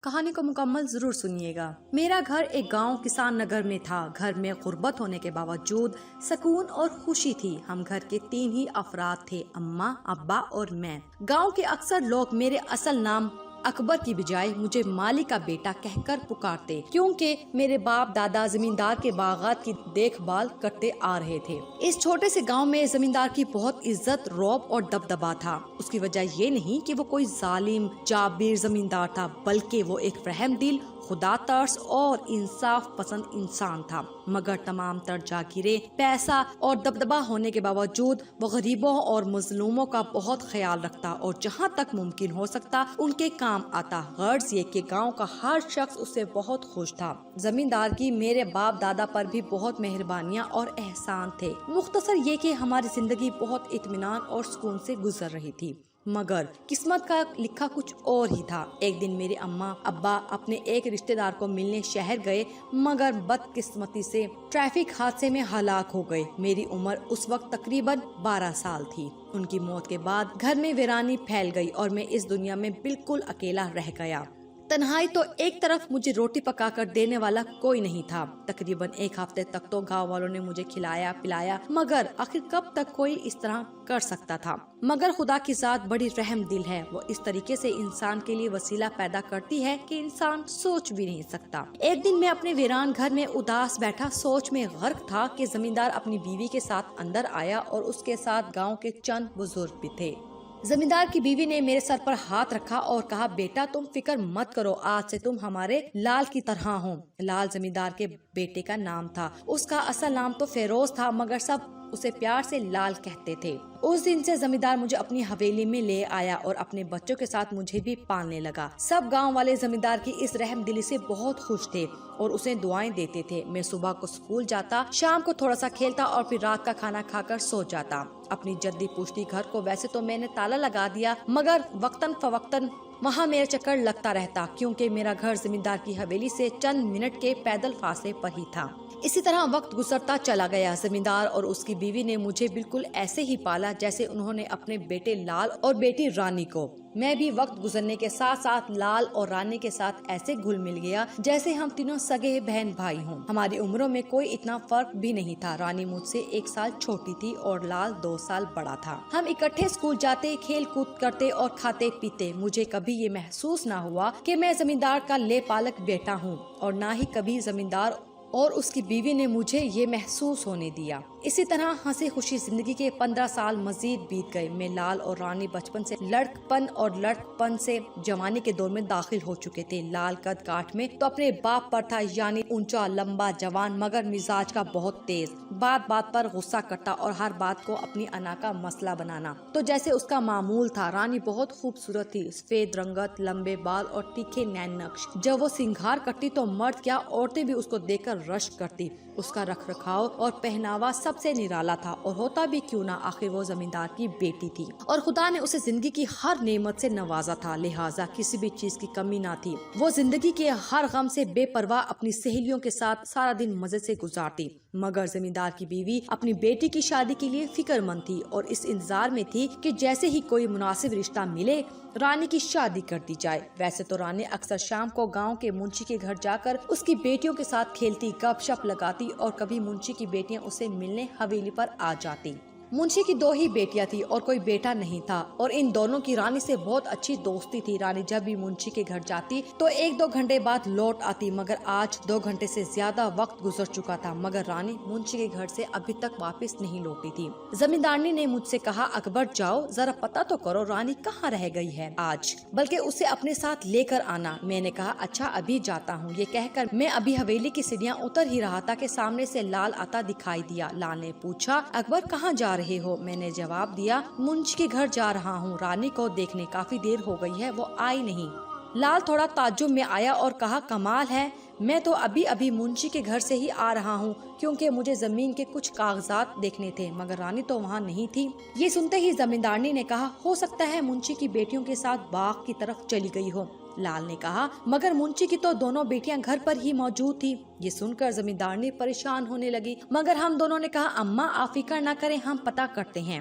کہانی کو مکمل ضرور سنیے گا۔ میرا گھر ایک گاؤں کسان نگر میں تھا۔ گھر میں غربت ہونے کے باوجود سکون اور خوشی تھی۔ ہم گھر کے 3 ہی افراد تھے، اماں، ابا اور میں۔ گاؤں کے اکثر لوگ میرے اصل نام اکبر کی بجائے مجھے مالی کا بیٹا کہہ کر پکارتے، کیونکہ میرے باپ دادا زمیندار کے باغات کی دیکھ بھال کرتے آ رہے تھے۔ اس چھوٹے سے گاؤں میں زمیندار کی بہت عزت، رعب اور دبدبا تھا۔ اس کی وجہ یہ نہیں کہ وہ کوئی ظالم جابر زمیندار تھا، بلکہ وہ ایک رحم دل، خدا ترس اور انصاف پسند انسان تھا۔ مگر تمام تر جاگیریں، پیسہ اور دبدبا ہونے کے باوجود وہ غریبوں اور مظلوموں کا بہت خیال رکھتا اور جہاں تک ممکن ہو سکتا ان کے کام آتا۔ غرض یہ کہ گاؤں کا ہر شخص اس سے بہت خوش تھا۔ زمیندار کی میرے باپ دادا پر بھی بہت مہربانیاں اور احسان تھے۔ مختصر یہ کہ ہماری زندگی بہت اطمینان اور سکون سے گزر رہی تھی۔ مگر قسمت کا لکھا کچھ اور ہی تھا۔ ایک دن میرے اماں ابا اپنے ایک رشتہ دار کو ملنے شہر گئے، مگر بدقسمتی سے ٹریفک حادثے میں ہلاک ہو گئے۔ میری عمر اس وقت تقریباً 12 سال تھی۔ ان کی موت کے بعد گھر میں ویرانی پھیل گئی اور میں اس دنیا میں بالکل اکیلا رہ گیا۔ تنہائی تو ایک طرف، مجھے روٹی پکا کر دینے والا کوئی نہیں تھا۔ تقریباً 1 ہفتے تک تو گاؤں والوں نے مجھے کھلایا پلایا، مگر آخر کب تک کوئی اس طرح کر سکتا تھا؟ مگر خدا کی ذات بڑی رحم دل ہے، وہ اس طریقے سے انسان کے لیے وسیلہ پیدا کرتی ہے کہ انسان سوچ بھی نہیں سکتا۔ ایک دن میں اپنے ویران گھر میں اداس بیٹھا سوچ میں غرق تھا کہ زمیندار اپنی بیوی کے ساتھ اندر آیا اور اس کے ساتھ گاؤں کے چند بزرگ بھی تھے۔ زمیندار کی بیوی نے میرے سر پر ہاتھ رکھا اور کہا، بیٹا تم فکر مت کرو، آج سے تم ہمارے لال کی طرح ہو۔ لال زمیندار کے بیٹے کا نام تھا۔ اس کا اصل نام تو فیروز تھا، مگر سب اسے پیار سے لال کہتے تھے۔ اس دن سے زمیندار مجھے اپنی حویلی میں لے آیا اور اپنے بچوں کے ساتھ مجھے بھی پالنے لگا۔ سب گاؤں والے زمیندار کی اس رحم دلی سے بہت خوش تھے اور اسے دعائیں دیتے تھے۔ میں صبح کو اسکول جاتا، شام کو تھوڑا سا کھیلتا اور پھر رات کا کھانا کھا کر سو جاتا۔ اپنی جدی پوچھتی گھر کو ویسے تو میں نے تالا لگا دیا، مگر وقتاً فوقتاً وہاں میرا چکر لگتا رہتا، کیونکہ میرا گھر زمیندار کی حویلی سے چند منٹ کے پیدل فاصلے پر ہی تھا۔ اسی طرح وقت گزرتا چلا گیا۔ زمیندار اور اس کی بیوی نے مجھے بالکل ایسے ہی پالا جیسے انہوں نے اپنے بیٹے لال اور بیٹی رانی کو۔ میں بھی وقت گزرنے کے ساتھ ساتھ لال اور رانی کے ساتھ ایسے گھل مل گیا جیسے ہم تینوں سگے بہن بھائی ہوں۔ ہماری عمروں میں کوئی اتنا فرق بھی نہیں تھا۔ رانی مجھ سے 1 سال چھوٹی تھی اور لال 2 سال بڑا تھا۔ ہم اکٹھے اسکول جاتے، کھیل کود کرتے اور کھاتے پیتے۔ مجھے کبھی یہ محسوس نہ ہوا کہ میں زمیندار کا لے پالک بیٹا ہوں، اور نہ ہی کبھی زمیندار اور اس کی بیوی نے مجھے یہ محسوس ہونے دیا۔ اسی طرح ہنسی خوشی زندگی کے 15 سال مزید بیت گئے۔ میں لال اور رانی بچپن سے لڑکپن اور لڑکپن سے جوانی کے دور میں داخل ہو چکے تھے۔ لال قد کاٹ میں تو اپنے باپ پر تھا، یعنی اونچا لمبا جوان، مگر مزاج کا بہت تیز، بات بات پر غصہ کرتا اور ہر بات کو اپنی انا کا مسئلہ بنانا تو جیسے اس کا معمول تھا۔ رانی بہت خوبصورت تھی، سفید رنگت، لمبے بال اور تیکھے نین نقش۔ جب وہ سنگھار کرتی تو مرد کیا عورتیں بھی اس کو دیکھ کر رشک کرتی۔ اس کا رکھ رکھاؤ اور پہناوا سب سے نرالا تھا، اور ہوتا بھی کیوں نہ، آخر وہ زمیندار کی بیٹی تھی اور خدا نے اسے زندگی کی ہر نعمت سے نوازا تھا، لہٰذا کسی بھی چیز کی کمی نہ تھی۔ وہ زندگی کے ہر غم سے بے پرواہ اپنی سہیلیوں کے ساتھ سارا دن مزے سے گزارتی۔ مگر زمیندار کی بیوی اپنی بیٹی کی شادی کے لیے فکر مند تھی اور اس انتظار میں تھی کہ جیسے ہی کوئی مناسب رشتہ ملے رانی کی شادی کر دی جائے۔ ویسے تو رانی اکثر شام کو گاؤں کے منشی کے گھر جا کر اس کی بیٹیوں کے ساتھ کھیلتی، گپ شپ لگاتی، اور کبھی منشی کی بیٹیاں اسے ملنے حویلی پر آ جاتی۔ منشی کی 2 ہی بیٹیاں تھی اور کوئی بیٹا نہیں تھا، اور ان دونوں کی رانی سے بہت اچھی دوستی تھی۔ رانی جب بھی منشی کے گھر جاتی تو 1-2 گھنٹے بعد لوٹ آتی، مگر آج 2 گھنٹے سے زیادہ وقت گزر چکا تھا، مگر رانی منشی کے گھر سے ابھی تک واپس نہیں لوٹی تھی۔ زمیندارنی نے مجھ سے کہا، اکبر جاؤ ذرا پتہ تو کرو رانی کہاں رہ گئی ہے آج، بلکہ اسے اپنے ساتھ لے کر آنا۔ میں نے کہا، اچھا ابھی جاتا ہوں۔ یہ کہہ کر میں ابھی حویلی کی سیڑھیاں اتر ہی رہا تھا کہ سامنے سے لال آتا دکھائی دیا۔ لال نے پوچھا، اکبر کہاں جا رہے ہو؟ میں نے جواب دیا، منشی کے گھر جا رہا ہوں، رانی کو دیکھنے کافی دیر ہو گئی ہے، وہ آئی نہیں۔ لال تھوڑا تعجب میں آیا اور کہا، کمال ہے، میں تو ابھی منشی کے گھر سے ہی آ رہا ہوں، کیونکہ مجھے زمین کے کچھ کاغذات دیکھنے تھے، مگر رانی تو وہاں نہیں تھی۔ یہ سنتے ہی زمیندارنی نے کہا، ہو سکتا ہے منشی کی بیٹیوں کے ساتھ باغ کی طرف چلی گئی ہو۔ لال نے کہا، مگر منشی کی تو دونوں بیٹیاں گھر پر ہی موجود تھی۔ یہ سن کر زمیندارنی پریشان ہونے لگی، مگر ہم دونوں نے کہا، اماں آپ فکر نہ کریں، ہم پتہ کرتے ہیں۔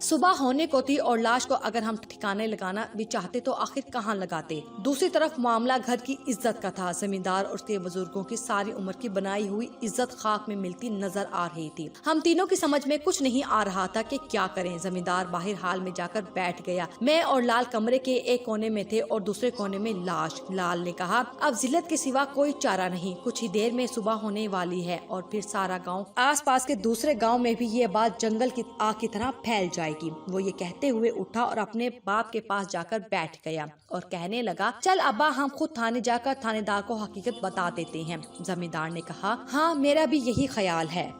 صبح ہونے کو تھی اور لاش کو اگر ہم ٹھکانے لگانا بھی چاہتے تو آخر کہاں لگاتے۔ دوسری طرف معاملہ گھر کی عزت کا تھا۔ زمیندار اور اس کے بزرگوں کی ساری عمر کی بنائی ہوئی عزت خاک میں ملتی نظر آ رہی تھی۔ ہم تینوں کی سمجھ میں کچھ نہیں آ رہا تھا کہ کیا کریں۔ زمیندار باہر حال میں جا کر بیٹھ گیا۔ میں اور لال کمرے کے ایک کونے میں تھے اور دوسرے کونے میں لاش۔ لال نے کہا، اب ذلت کے سوا کوئی چارہ نہیں، کچھ ہی دیر میں صبح ہونے والی ہے اور پھر سارا گاؤں، آس پاس کے دوسرے گاؤں میں بھی یہ بات جنگل کی آگ کی طرح پھیل جائے گی۔ وہ یہ کہتے ہوئے اٹھا اور اپنے باپ کے پاس جا کر بیٹھ گیا اور کہنے لگا، چل ابا ہم خود تھانے جا کر تھانے دار کو حقیقت بتا دیتے ہیں۔ زمیندار نے کہا، ہاں میرا بھی یہی خیال ہے،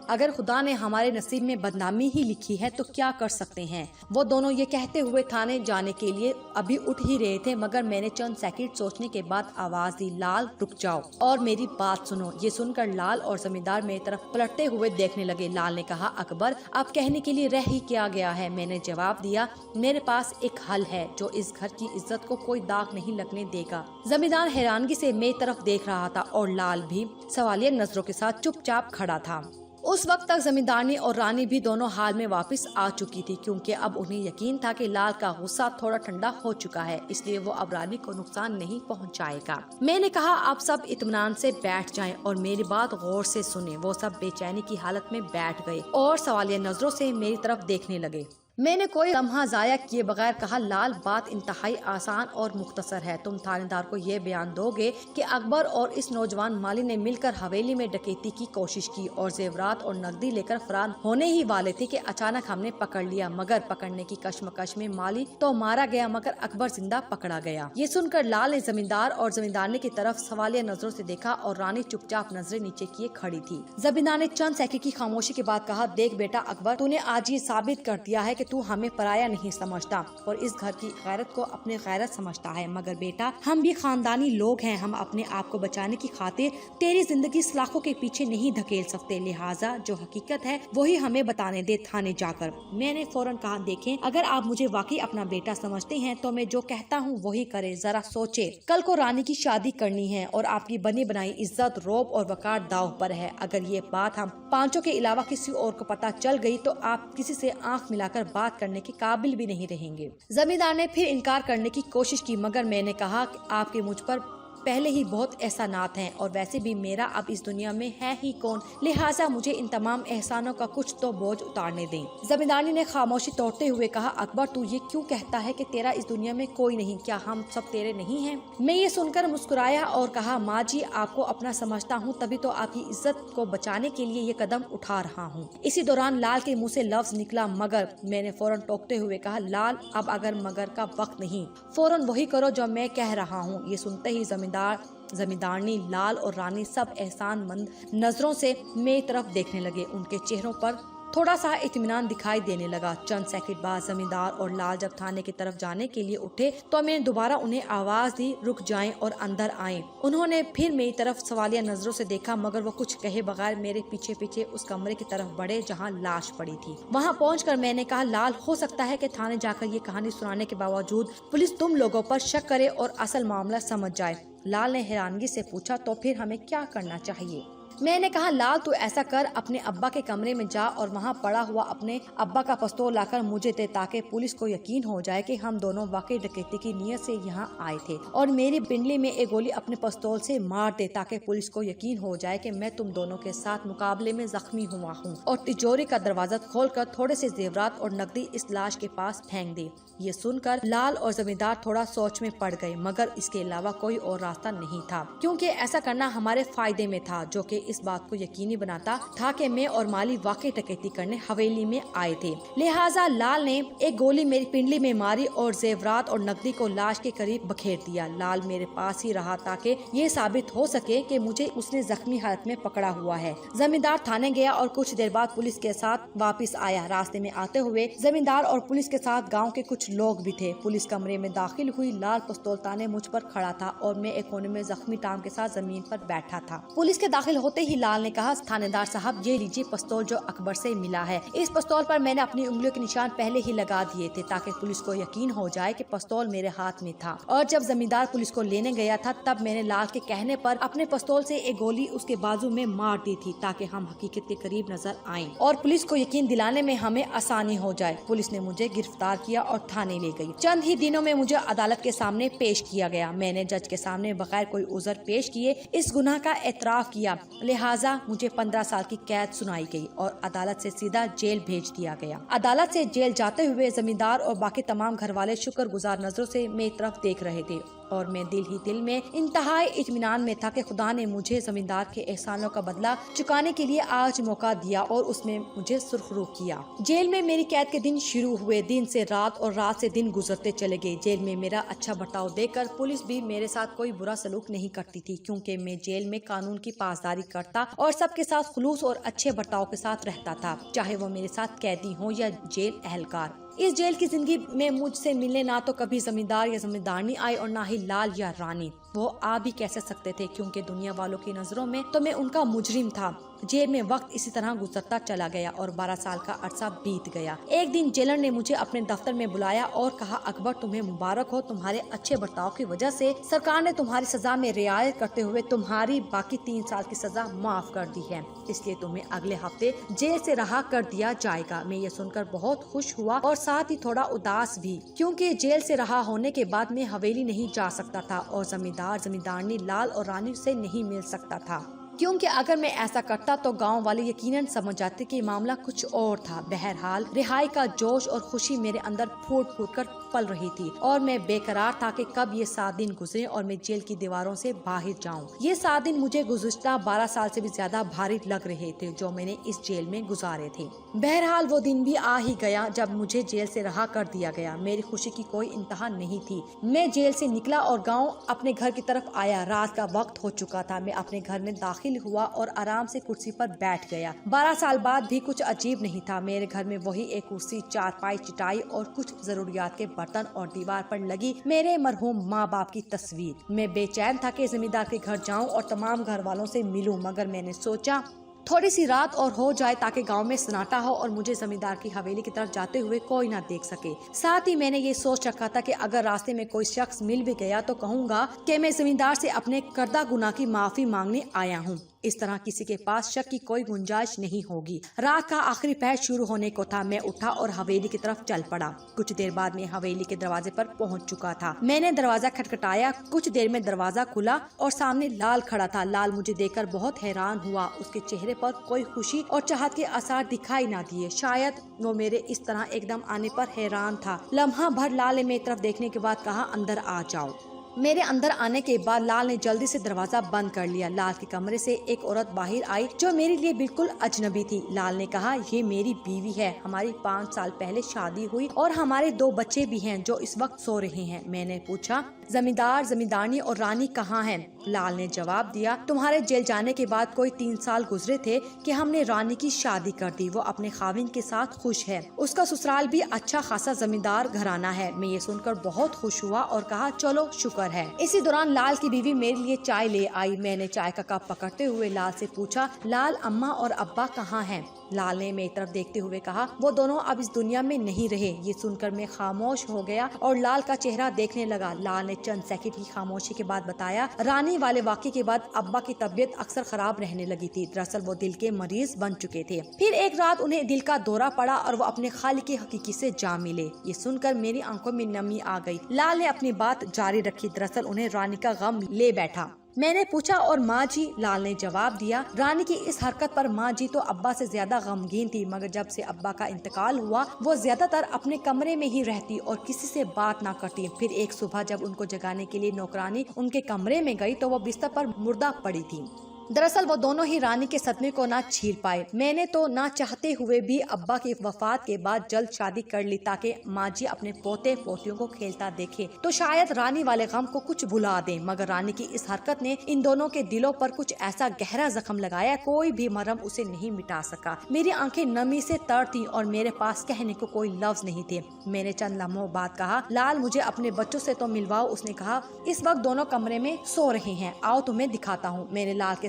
اگر خدا نے ہمارے نصیب میں بدنامی ہی لکھی ہے تو کیا کر سکتے ہیں۔ وہ دونوں یہ کہتے ہوئے تھانے جانے کے لیے ابھی اٹھ ہی رہے تھے مگر میں نے چند سیکنڈ سوچنے کے بعد آواز دی، لال رک جاؤ اور میری بات سنو۔ یہ سن کر لال اور زمیندار میری طرف پلٹتے ہوئے دیکھنے لگے۔ لال نے کہا، اکبر اب کہنے کے لیے رہ ہی کیا گیا ہے۔ میں نے جواب دیا، میرے پاس ایک حل ہے جو اس گھر کی عزت کو کوئی داغ نہیں لگنے دے گا۔ زمیندار حیرانگی سے میری طرف دیکھ رہا تھا اور لال بھی سوالیہ نظروں کے ساتھ چپ چاپ کھڑا تھا۔ اس وقت تک زمیندارنی اور رانی بھی دونوں حال میں واپس آ چکی تھی، کیونکہ اب انہیں یقین تھا کہ لال کا غصہ تھوڑا ٹھنڈا ہو چکا ہے، اس لیے وہ اب رانی کو نقصان نہیں پہنچائے گا۔ میں نے کہا، اب سب اطمینان سے بیٹھ جائیں اور میری بات غور سے سنیں۔ وہ سب بے چینی کی حالت میں بیٹھ گئے اور سوالیہ نظروں سے میری طرف دیکھنے لگے۔ میں نے کوئی لمحہ ضائع کیے بغیر کہا، لال بات انتہائی آسان اور مختصر ہے۔ تم تھانے دار کو یہ بیان دو گے کہ اکبر اور اس نوجوان مالی نے مل کر حویلی میں ڈکیتی کی کوشش کی اور زیورات اور نقدی لے کر فرار ہونے ہی والے تھے کہ اچانک ہم نے پکڑ لیا، مگر پکڑنے کی کشمکش میں مالی تو مارا گیا مگر اکبر زندہ پکڑا گیا۔ یہ سن کر لال نے زمیندار اور زمیندارنی کی طرف سوالیہ نظروں سے دیکھا اور رانی چپ چاپ نظریں نیچے کیے کھڑی تھی۔ زمیندار نے چند سیکنڈ کی خاموشی کے بعد کہا، دیکھ بیٹا اکبر، تو نے آج یہ ثابت کر دیا ہے کہ تو ہمیں پرایا نہیں سمجھتا اور اس گھر کی غیرت کو اپنے غیرت سمجھتا ہے، مگر بیٹا ہم بھی خاندانی لوگ ہیں، ہم اپنے آپ کو بچانے کی خاطر تیری زندگی سلاخوں کے پیچھے نہیں دھکیل سکتے، لہٰذا جو حقیقت ہے وہی ہمیں بتانے دے تھانے جا کر۔ میں نے فوراً کہا، دیکھیں اگر آپ مجھے واقعی اپنا بیٹا سمجھتے ہیں تو میں جو کہتا ہوں وہی کرے، ذرا سوچے، کل کو رانی کی شادی کرنی ہے اور آپ کی بنی بنائی عزت، روب اور وقار داؤ پر ہے۔ اگر یہ بات ہم پانچوں کے علاوہ کسی اور کو پتہ چل گئی تو آپ کسی سے آنکھ ملا کر بات کرنے کے قابل بھی نہیں رہیں گے۔ زمیندار نے پھر انکار کرنے کی کوشش کی مگر میں نے کہا کہ آپ کے مجھ پر پہلے ہی بہت احسانات ہیں اور ویسے بھی میرا اب اس دنیا میں ہے ہی کون، لہٰذا مجھے ان تمام احسانوں کا کچھ تو بوجھ اتارنے دیں۔ زمیندارنی نے خاموشی توڑتے ہوئے کہا، اکبر تو یہ کیوں کہتا ہے کہ تیرا اس دنیا میں کوئی نہیں، کیا ہم سب تیرے نہیں ہیں؟ میں یہ سن کر مسکرایا اور کہا، ماں جی آپ کو اپنا سمجھتا ہوں تبھی تو آپ کی عزت کو بچانے کے لیے یہ قدم اٹھا رہا ہوں۔ اسی دوران لال کے منہ سے لفظ نکلا مگر، میں نے فوراً ٹوکتے ہوئے کہا، لال اب اگر مگر کا وقت نہیں، فوراً وہی کرو جو میں کہہ رہا ہوں۔ یہ سنتے ہی زمیندارنی، لال اور رانی سب احسان مند نظروں سے میری طرف دیکھنے لگے۔ ان کے چہروں پر تھوڑا سا اطمینان دکھائی دینے لگا۔ چند سیکنڈ بعد زمیندار اور لال جب تھانے کی طرف جانے کے لیے اٹھے تو میں نے دوبارہ انہیں آواز دی، رک جائیں اور اندر آئیں۔ انہوں نے پھر میری طرف سوالیہ نظروں سے دیکھا مگر وہ کچھ کہے بغیر میرے پیچھے پیچھے اس کمرے کی طرف بڑھے جہاں لاش پڑی تھی۔ وہاں پہنچ کر میں نے کہا، لال ہو سکتا ہے کہ تھانے جا کر یہ کہانی سنانے کے باوجود پولیس تم لوگوں پر شک کرے اور اصل معاملہ سمجھ جائے۔ لال نے حیرانگی سے پوچھا، تو پھر ہمیں کیا کرنا چاہیے؟ میں نے کہا، لال تو ایسا کر، اپنے ابا کے کمرے میں جا اور وہاں پڑا ہوا اپنے ابا کا پستول لا کر مجھے دے تاکہ پولیس کو یقین ہو جائے کہ ہم دونوں واقعی ڈکیتی کی نیت سے یہاں آئے تھے، اور میری پنڈلی میں ایک گولی اپنے پستول سے مار دے تاکہ پولیس کو یقین ہو جائے کہ میں تم دونوں کے ساتھ مقابلے میں زخمی ہوا ہوں، اور تجوری کا دروازہ کھول کر تھوڑے سے زیورات اور نقدی اس لاش کے پاس پھینک دے۔ یہ سن کر لال اور زمیندار تھوڑا سوچ میں پڑ گئے مگر اس کے علاوہ کوئی اور راستہ نہیں تھا، کیونکہ ایسا کرنا ہمارے فائدے میں تھا، جو کہ اس بات کو یقینی بناتا تھا کہ میں اور مالی واقعی ڈکیتی کرنے حویلی میں آئے تھے۔ لہٰذا لال نے ایک گولی میری پنڈلی میں ماری اور زیورات اور نقدی کو لاش کے قریب بکھیر دیا۔ لال میرے پاس ہی رہا تاکہ یہ ثابت ہو سکے کہ مجھے اس نے زخمی حالت میں پکڑا ہوا ہے۔ زمیندار تھانے گیا اور کچھ دیر بعد پولیس کے ساتھ واپس آیا۔ راستے میں آتے ہوئے زمیندار اور پولیس کے ساتھ گاؤں کے کچھ لوگ بھی تھے۔ پولیس کمرے میں داخل ہوئی، لال پستول تانے مجھ پر کھڑا تھا اور میں ایک کونے میں زخمی ٹانگ کے ساتھ زمین پر بیٹھا تھا۔ پولیس کے داخل ہوتے ہوتے ہی لال نے کہا, تھانے دار صاحب یہ لیجیے پستول جو اکبر سے ملا ہے. اس پستول پر میں نے اپنی انگلیوں کے نشان پہلے ہی لگا دیے تھے تاکہ پولیس کو یقین ہو جائے کہ پستول میرے ہاتھ میں تھا. اور جب زمیندار پولیس کو لینے گیا تھا تب میں نے لال کے کہنے پر اپنے پستول سے ایک گولی اس کے بازو میں مار دی تھی تاکہ ہم حقیقت کے قریب نظر آئیں اور پولیس کو یقین دلانے میں ہمیں آسانی ہو جائے. پولیس نے مجھے گرفتار کیا اور تھانے لے گئی. چند ہی دنوں میں مجھے عدالت کے سامنے پیش کیا گیا. میں نے جج کے سامنے بغیر کوئی عذر پیش کیے اس گناہ کا اعتراف کیا, لہٰذا مجھے 15 سال کی قید سنائی گئی اور عدالت سے سیدھا جیل بھیج دیا گیا. عدالت سے جیل جاتے ہوئے زمیندار اور باقی تمام گھر والے شکر گزار نظروں سے میری طرف دیکھ رہے تھے اور میں دل ہی دل میں انتہائی اطمینان میں تھا کہ خدا نے مجھے زمیندار کے احسانوں کا بدلہ چکانے کے لیے آج موقع دیا اور اس میں مجھے سرخرو کیا. جیل میں میری قید کے دن شروع ہوئے, دن سے رات اور رات سے دن گزرتے چلے گئے. جیل میں میرا اچھا برتاؤ دیکھ کر پولیس بھی میرے ساتھ کوئی برا سلوک نہیں کرتی تھی کیونکہ میں جیل میں قانون کی پاسداری کرتا اور سب کے ساتھ خلوص اور اچھے برتاؤ کے ساتھ رہتا تھا, چاہے وہ میرے ساتھ قیدی ہوں یا جیل اہلکار. اس جیل کی زندگی میں مجھ سے ملنے نہ تو کبھی زمیندار یا زمیندارنی آئے اور نہ ہی لال یا رانی. وہ آ بھی کیسے سکتے تھے کیونکہ دنیا والوں کی نظروں میں تو میں ان کا مجرم تھا. جیل میں وقت اسی طرح گزرتا چلا گیا اور 12 سال کا عرصہ بیت گیا. ایک دن جیلر نے مجھے اپنے دفتر میں بلایا اور کہا, اکبر تمہیں مبارک ہو, تمہارے اچھے برتاؤ کی وجہ سے سرکار نے تمہاری سزا میں رعایت کرتے ہوئے تمہاری باقی 3 سال کی سزا معاف کر دی ہے, اس لیے تمہیں اگلے ہفتے جیل سے رہا کر دیا جائے گا. میں یہ سن کر بہت خوش ہوا اور ساتھ ہی تھوڑا اداس بھی کیونکہ جیل سے رہا ہونے کے بعد میں حویلی نہیں جا سکتا تھا اور زمیندار زمیندارنی لال اور رانی سے نہیں مل سکتا تھا کیونکہ اگر میں ایسا کرتا تو گاؤں والے یقیناً سمجھ جاتے کہ معاملہ کچھ اور تھا. بہرحال رہائی کا جوش اور خوشی میرے اندر پھوٹ پھوٹ کر پل رہی تھی اور میں بے قرار تھا کہ کب یہ 7 دن گزرے اور میں جیل کی دیواروں سے باہر جاؤں. یہ 7 دن مجھے گزشتہ 12 سال سے بھی زیادہ بھاری لگ رہے تھے جو میں نے اس جیل میں گزارے تھے. بہرحال وہ دن بھی آ ہی گیا جب مجھے جیل سے رہا کر دیا گیا. میری خوشی کی کوئی انتہا نہیں تھی. میں جیل سے نکلا اور گاؤں اپنے گھر کی طرف آیا. رات کا وقت ہو چکا تھا. میں اپنے گھر میں داخل ہوا اور آرام سے کرسی پر بیٹھ گیا. 12 سال بعد بھی کچھ عجیب نہیں تھا. میرے گھر میں وہی ایک کرسی, چارپائی, چٹائی اور کچھ ضروریات کے برتن اور دیوار پر لگی میرے مرحوم ماں باپ کی تصویر. میں بے چین تھا کہ زمیندار کے گھر جاؤں اور تمام گھر والوں سے ملوں, مگر میں نے سوچا تھوڑی سی رات اور ہو جائے تاکہ گاؤں میں سناٹا ہو اور مجھے زمیندار کی حویلی کی طرف جاتے ہوئے کوئی نہ دیکھ سکے. ساتھ ہی میں نے یہ سوچ رکھا تھا کہ اگر راستے میں کوئی شخص مل بھی گیا تو کہوں گا کہ میں زمیندار سے اپنے کردہ گناہ کی معافی مانگنے آیا ہوں. اس طرح کسی کے پاس شک کی کوئی گنجائش نہیں ہوگی. رات کا آخری پہر شروع ہونے کو تھا. میں اٹھا اور حویلی کی طرف چل پڑا. کچھ دیر بعد میں حویلی کے دروازے پر پہنچ چکا تھا. میں نے دروازہ کھٹکھٹایا. کچھ دیر میں دروازہ کھلا اور سامنے لال کھڑا تھا. لال مجھے دیکھ کر بہت حیران ہوا. اس کے چہرے پر کوئی خوشی اور چاہت کے آثار دکھائی نہ دیے. شاید وہ میرے اس طرح ایک دم آنے پر حیران تھا. لمحہ بھر لال نے میری طرف دیکھنے کے بعد کہا, اندر آ جاؤ. میرے اندر آنے کے بعد لال نے جلدی سے دروازہ بند کر لیا. لال کے کمرے سے ایک عورت باہر آئی جو میرے لیے بالکل اجنبی تھی. لال نے کہا, یہ میری بیوی ہے. ہماری 5 سال پہلے شادی ہوئی اور ہمارے 2 بچے بھی ہیں جو اس وقت سو رہے ہیں. میں نے پوچھا, زمیندار زمیندارنی اور رانی کہاں ہیں؟ لال نے جواب دیا, تمہارے جیل جانے کے بعد کوئی 3 سال گزرے تھے کہ ہم نے رانی کی شادی کر دی. وہ اپنے خاوند کے ساتھ خوش ہے. اس کا سسرال بھی اچھا خاصا زمیندار گھرانہ ہے. میں یہ سن کر بہت خوش ہوا اور کہا, چلو شکر ہے. اسی دوران لال کی بیوی میرے لیے چائے لے آئی. میں نے چائے کا کپ پکڑتے ہوئے لال سے پوچھا, لال اماں اور ابا کہاں ہیں؟ لال نے میری طرف دیکھتے ہوئے کہا, وہ دونوں اب اس دنیا میں نہیں رہے. یہ سن کر میں خاموش ہو گیا اور لال کا چہرہ دیکھنے لگا. لال نے چند سیکنڈ کی خاموشی کے بعد بتایا, رانی والے واقعے کے بعد ابا کی طبیعت اکثر خراب رہنے لگی تھی. دراصل وہ دل کے مریض بن چکے تھے. پھر ایک رات انہیں دل کا دورہ پڑا اور وہ اپنے خالق حقیقی سے جا ملے. یہ سن کر میری آنکھوں میں نمی آ گئی. لال نے اپنی بات جاری رکھی. دراصل انہیں رانی کا غم لے بیٹھا. میں نے پوچھا, اور ماں جی؟ لال نے جواب دیا, رانی کی اس حرکت پر ماں جی تو ابا سے زیادہ غمگین تھی, مگر جب سے ابا کا انتقال ہوا وہ زیادہ تر اپنے کمرے میں ہی رہتی اور کسی سے بات نہ کرتی. پھر ایک صبح جب ان کو جگانے کے لیے نوکرانی ان کے کمرے میں گئی تو وہ بستر پر مردہ پڑی تھی. دراصل وہ دونوں ہی رانی کے صدمے کو نہ چھیل پائے. میں نے تو نہ چاہتے ہوئے بھی ابا کی وفات کے بعد جلد شادی کر لی تاکہ ماں جی اپنے پوتے پوتیوں کو کھیلتا دیکھے تو شاید رانی والے غم کو کچھ بھلا دیں. مگر رانی کی اس حرکت نے ان دونوں کے دلوں پر کچھ ایسا گہرا زخم لگایا, کوئی بھی مرہم اسے نہیں مٹا سکا. میری آنکھیں نمی سے تر تھیں اور میرے پاس کہنے کو کوئی لفظ نہیں تھے. میں نے چند لمحوں بعد کہا, لال مجھے اپنے بچوں سے تو ملواؤ. اس نے کہا, اس وقت دونوں کمرے میں سو رہے ہیں, آؤ تمہیں دکھاتا ہوں. میں نے لال کے